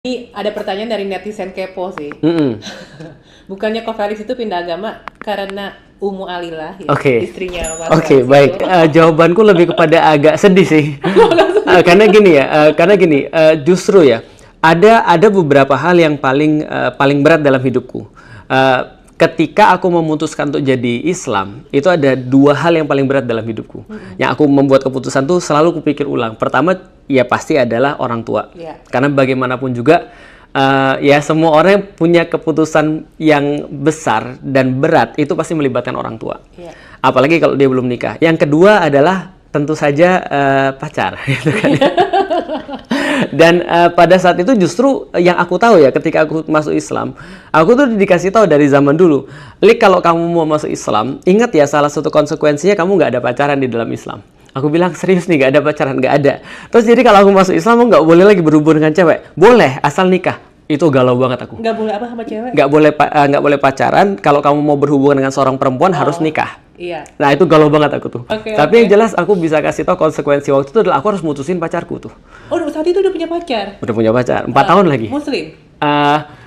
Ini ada pertanyaan dari netizen kepo sih. Bukannya Ko Felix itu pindah agama karena Umu Alilah, ya, istrinya Mas Oke, Felix baik. itu? Jawabanku lebih kepada agak sedih sih. Karena gini ya, justru ya ada beberapa hal yang paling berat dalam hidupku. Ketika aku memutuskan untuk jadi Islam, itu ada dua hal yang paling berat dalam hidupku. Yang aku membuat keputusan tuh selalu kupikir ulang. Pertama, ya pasti adalah orang tua. Yeah. Karena bagaimanapun juga, ya semua orang yang punya keputusan yang besar dan berat itu pasti melibatkan orang tua. Yeah. Apalagi kalau dia belum nikah. Yang kedua adalah tentu saja pacar, gitu kan. Dan pada saat itu justru yang aku tahu ya, ketika aku masuk Islam, aku tuh dikasih tahu dari zaman dulu, Lik, kalau kamu mau masuk Islam, ingat ya salah satu konsekuensinya kamu nggak ada pacaran di dalam Islam. Aku bilang serius nih, nggak ada pacaran, nggak ada. Terus jadi kalau aku masuk Islam, aku nggak boleh lagi berhubungan dengan cewek. Boleh, asal nikah. Itu galau banget aku. Nggak boleh apa sama cewek? Nggak boleh pacaran. Kalau kamu mau berhubungan dengan seorang perempuan harus nikah. Iya. Nah itu galau banget aku tuh. Tapi yang Oke. jelas aku bisa kasih tahu konsekuensi waktu itu adalah aku harus mutusin pacarku tuh. Oh, saat itu udah punya pacar? Udah punya pacar, 4 tahun lagi. Muslim?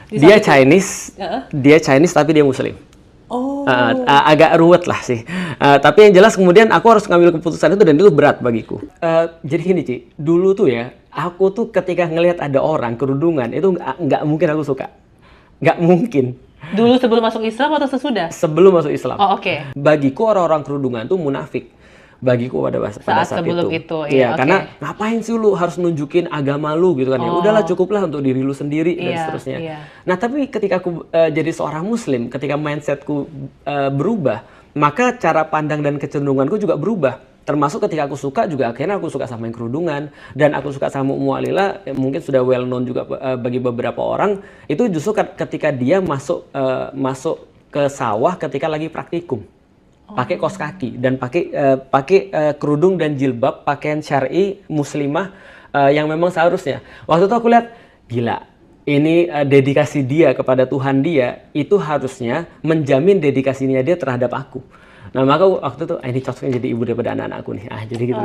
Dia Chinese tapi dia Muslim. Oh. Agak ruwet lah sih. Tapi yang jelas kemudian aku harus ngambil keputusan itu dan itu berat bagiku. Jadi gini Ci, dulu tuh ya, aku tuh ketika ngelihat ada orang kerudungan itu nggak mungkin aku suka. Nggak mungkin. Dulu sebelum masuk Islam atau sesudah? Sebelum masuk Islam. Oh, oke. Bagiku orang-orang kerudungan tuh munafik. Bagiku pada saat sebelum itu. Iya, Iya, karena ngapain sih lu harus nunjukin agama lu gitu kan ya. Udahlah cukuplah untuk diri lu sendiri dan seterusnya. Iya. Nah, tapi ketika aku jadi seorang muslim, ketika mindsetku berubah, maka cara pandang dan kecenderunganku juga berubah. Termasuk ketika aku suka juga akhirnya aku suka sama yang kerudungan dan aku suka sama Ummu Alilah, mungkin sudah well known juga bagi beberapa orang, itu justru ketika dia masuk ke sawah ketika lagi praktikum. Pakai kaos kaki dan pakai kerudung dan jilbab, pakaian syar'i muslimah yang memang seharusnya. Waktu itu aku lihat, gila, ini dedikasi dia kepada Tuhan dia itu harusnya menjamin dedikasinya dia terhadap aku. Nah maka waktu itu ini cocoknya jadi ibu daripada anak-anakku nih. Jadi gitu.